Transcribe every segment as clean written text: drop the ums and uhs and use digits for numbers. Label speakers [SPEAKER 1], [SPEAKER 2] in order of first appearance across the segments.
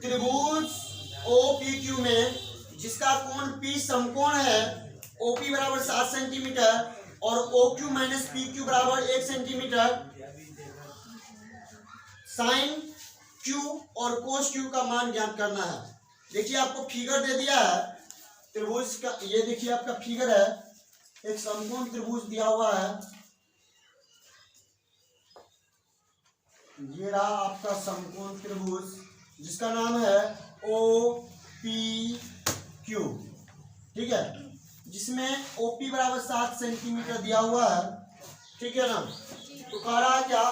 [SPEAKER 1] त्रिभुज OPQ में जिसका कोण P समकोण है, OP बराबर 7 सेंटीमीटर और OQ माइनस PQ बराबर 1 सेंटीमीटर, साइन Q और कोस Q का मान ज्ञात करना है। देखिए आपको फिगर दे दिया है त्रिभुज का, ये देखिए आपका फिगर है, एक समकोण त्रिभुज दिया हुआ है, ये रहा आपका समकोण त्रिभुज जिसका नाम है OPQ, ठीक है, जिसमें OP बराबर 7 सेंटीमीटर दिया हुआ है, ठीक है ना। तो कह रहा है क्या,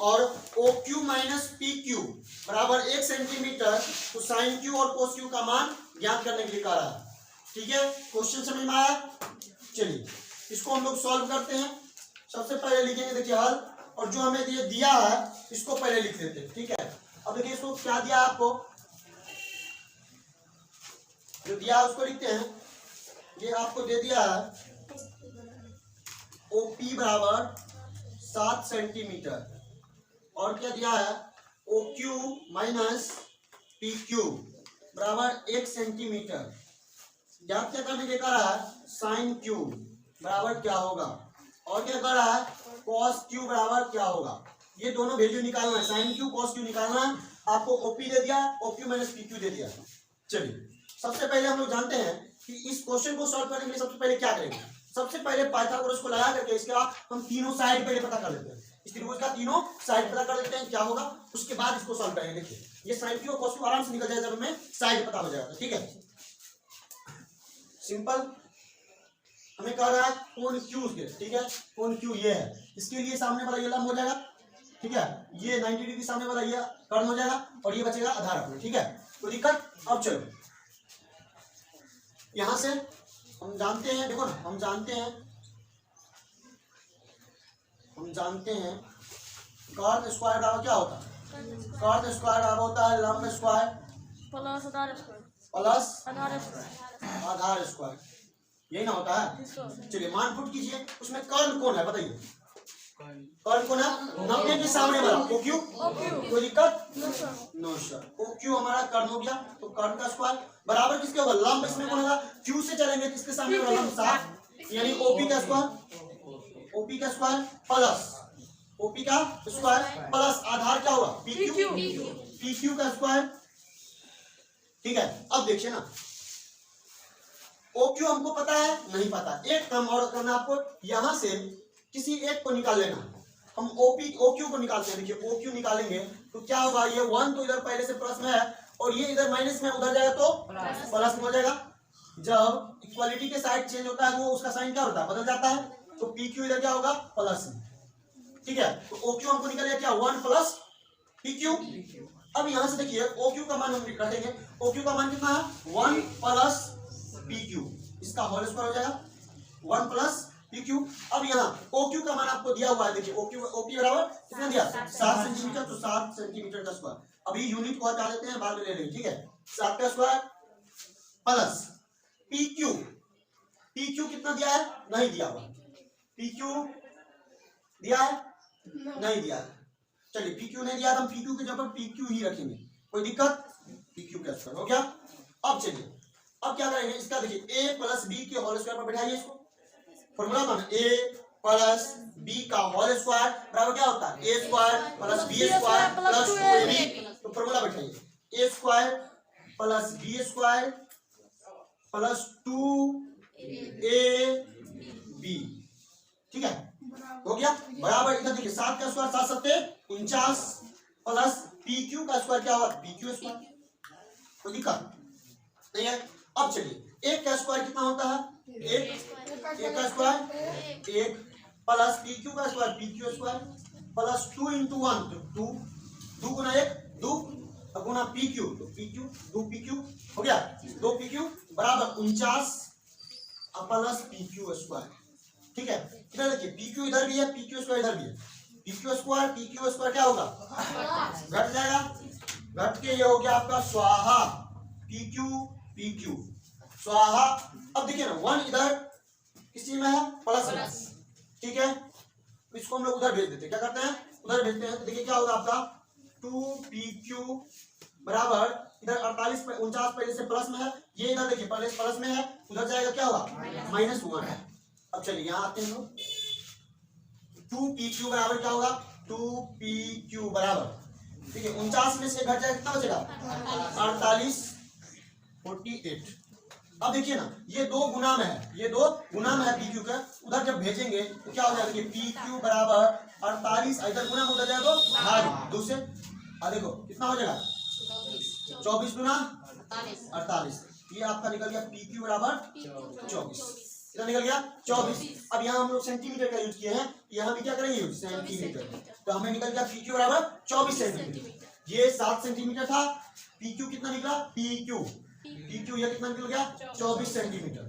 [SPEAKER 1] और OQ माइनस PQ बराबर 1 सेंटीमीटर, तो साइन Q और कोस Q का मान ज्ञात करने के लिए कह रहा है, ठीक है। क्वेश्चन समझ में आया? चलिए इसको हम लोग सॉल्व करते हैं। सबसे पहले लिखेंगे देखिए हल, और जो हमें ये दिया है इसको पहले लिख लेते हैं, ठीक है। अब देखिए इसको क्या दिया है, आपको जो दिया है उसको लिखते हैं। ये आपको दे दिया है OP बराबर 7 सेंटीमीटर और क्या दिया है OQ माइनस PQ बराबर 1 सेंटीमीटर। ज्ञात क्या करने के कह रहा है, साइन Q बराबर क्या होगा, और क्या कर रहा है cos Q बराबर क्या होगा। ये दोनों वैल्यू निकालना है, साइन Q cos Q निकालना है। आपको OP दे दिया, OQ माइनस PQ दे दिया। चलिए सबसे पहले हम लोग जानते हैं कि इस क्वेश्चन को सॉल्व करने के लिए सबसे पहले क्या करेंगे। सबसे पहले पाइथागोरस को लगा करके इसके बाद हम तीनों साइड पहले पता कर लेते हैं, इस त्रिभुज का तीनों साइड पता कर लेते हैं क्या होगा, उसके बाद इसको सॉल्व करेंगे। देखिए ये साइन Q और cos Q आराम से निकल जाएगा जब हमें साइड पता हो जाएगा, ठीक है, सिंपल। हमें कह रहा है कोण Q के, ठीक है, कोण Q ये है, इसके लिए सामने वाला ये लंब हो जाएगा, ठीक है, ये 90 डिग्री सामने वाला ये कर्ण हो जाएगा और ये बचेगा आधार अपना, ठीक है, कोई दिक्कत। अब चलो यहां से हम जानते हैं, देखो ना हम जानते हैं कर्ण स्क्वायर बराबर क्या होता है, कर्ण स्क्वायर बराबर होता है लंब स्क्वायर
[SPEAKER 2] प्लस आधार स्क्वायर
[SPEAKER 1] प्लस
[SPEAKER 2] आधार स्क्वायर
[SPEAKER 1] आधार स्क्वायर, यही ना होता है। चलिए मान पुट कीजिए, उसमें कर्ण कौन है बताइए, कर्ण कौन है 90 के सामने वाला OQ, कोई दिक्कत नो सर, OQ हमारा कर्ण हो गया, तो कर्ण का स्क्वायर बराबर किसके होगा, लंब इसमें कौन होगा, Q से चलेंगे किसके सामने वाला लंब 7, यानी OP का स्क्वायर प्लस आधार क्या होगा PQ का स्क्वायर, ठीक है। अब देखिए ना OQ हमको पता है, नहीं पता, एक काम और करना आपको, यहां से किसी एक को निकाल लेना। हम OQ को निकालते हैं, देखिए OQ निकालेंगे तो क्या होगा, ये 1 तो इधर पहले से प्लस में है और ये इधर माइनस में, उधर जाएगा तो प्लस में हो जाएगा। जब इक्वालिटी के साइड चेंज होता है वो उसका साइन क्या होता है, बदल जाता है, तो PQ इधर क्या होगा प्लस में, ठीक है। तो OQ हमको निकल गया क्या 1 प्लस PQ। अब यहां से देखिए OQ का मान हम रखेंगे, OQ का मान कितना है 1 प्लस PQ, इसका होल स्क्वायर हो जाएगा 1 प्लस PQ। अब यहाँ OQ का मान आपको दिया हुआ है, देखिए OP बराबर कितना दिया 7 सेंटीमीटर, तो 7 सेंटीमीटर का स्क्वायर, अभी यूनिट को हटा देते हैं, बाद में ले लेंगे, ठीक है, 7 का स्क्वायर प्लस PQ कितना दिया है, नहीं दिया हुआ, PQ दिया है नहीं दिया है, चलिए PQ नहीं दिया, हम PQ की जगह PQ ही रखेंगे, कोई दिक्कत, PQ का स्क्वायर हो गया। अब चलिए अब क्या करेंगे, इसका देखिए A प्लस B के होल स्क्वायर पर बैठाइए इसको, फॉर्मूला कौन है, A प्लस B का होल स्क्वायर बराबर क्या होता है A square plus B square plus 2AB, तो फॉर्मूला बैठाइए A square plus B square plus 2AB, ठीक है, हो गया बराबर, इधर देखिए 7 का स्क्वायर 7 सत्ते 49 प्लस PQ का स्क्वायर क्या होगा PQ स्क्वायर, कोई दिक्कत नहीं है। अब चलिए एक का स्क्वायर कितना होता है, एक का स्क्वायर 1 प्लस PQ का square PQ square plus 2 into 1 तो 2 गुना 1 2 गुना PQ तो PQ 2PQ हो गया, 2PQ बराबर 49 प्लस PQ स्क्वायर, ठीक है। इधर देखिए PQ इधर भी है, PQ स्क्वायर इधर भी है, PQ स्क्वायर क्या होगा घट जाएगा, घट के ये हो गया आपका स्वाहा PQ स्वाहा। अब देखिए ना 1 इधर किसी में है प्लस में, ठीक है, इसको हम लोग उधर भेज देते हैं, क्या करते हैं उधर भेजते हैं, तो देखिए क्या होगा आपका 2PQ बराबर इधर 48 49 पहले से प्लस में है, ये इधर देखिए पहले से प्लस में है, उधर जाएगा क्या हुआ -1 है। अब चलिए यहाँ आते हैं, 2pq बराबर क्या होगा 2pq बराबर, ठीक है 49 में से घट जाएगा कितना बचेगा 48 48। अब देखिए ना ये दो गुना में है, ये दो गुना में है pq का, उधर जब भेजेंगे तो क्या हो जाएगा कि pq बराबर 48, इधर गुना में उधर जाएगा तो भाग 2 से, देखो कितना हो जाएगा 24 गुना 48, ये आपका निकल गया pq बराबर 24, कितना निकल गया 24। अब यहाँ हम लोग सेंटीमीटर का यूज किए हैं, यहाँ भी क्या करेंगे यूज सेंटीमीटर, तो हमें निकल गया pq बराबर 24 सेंटीमीटर, ये 7 सेंटीमीटर था, pq कितना निकला pq ये कितना निकल गया 24 सेंटीमीटर।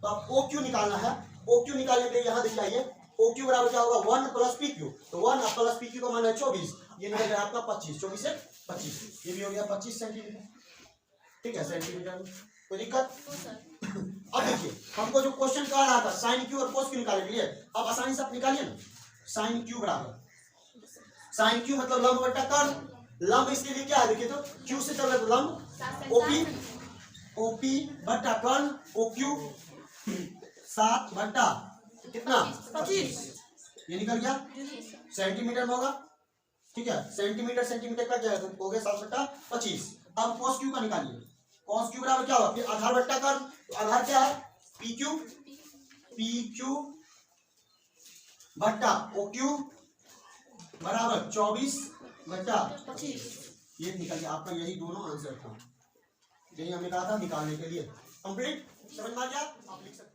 [SPEAKER 1] तो आप OQ निकालना है, OQ निकालने के लिए यहाँ देखिए आइए, OQ बराबर क्या होगा 1 प्लस PQ, तो 1 प्लस PQ का मान है 24, ये निकल गया आपका 25, 24 से 25, ये भी हो गया 25 सेंटीमीटर, ठीक है सेंटीमीटर में कोई दिक्कत। अब देखिए हमको जो क्वेश्चन कह रहा था साइन क्यू और कोस क्यू निकालने के लिए, अब आसानी से आप निकालिए ना, साइन क्यू बराबर साइन क्यू मतलब लंब बटा कर्ण, लंब इसके लिए क्या है देखिए, तो क्यू से चल रहा है तो लंब ओपी बटा कर्ण OQ 7 बटा कितना 25, ये निकल गया सेंटीमीटर में होगा, ठीक है सेंटीमीटर कट जाएगा तो हो गया 7 बटा 25। अब cos q का निकालिए, cos q बराबर क्या होगा, फिर आधार बट्टा कर्ण, तो आधार क्या है PQ बट्टा OQ बराबर 24 बट्टा 25, ये निकल गया आपका, यही दोनों आंसर था, यही हमने कहा था निकालने के लिए। कंप्लीट समझ में आ गया, आप लिख सकते हैं।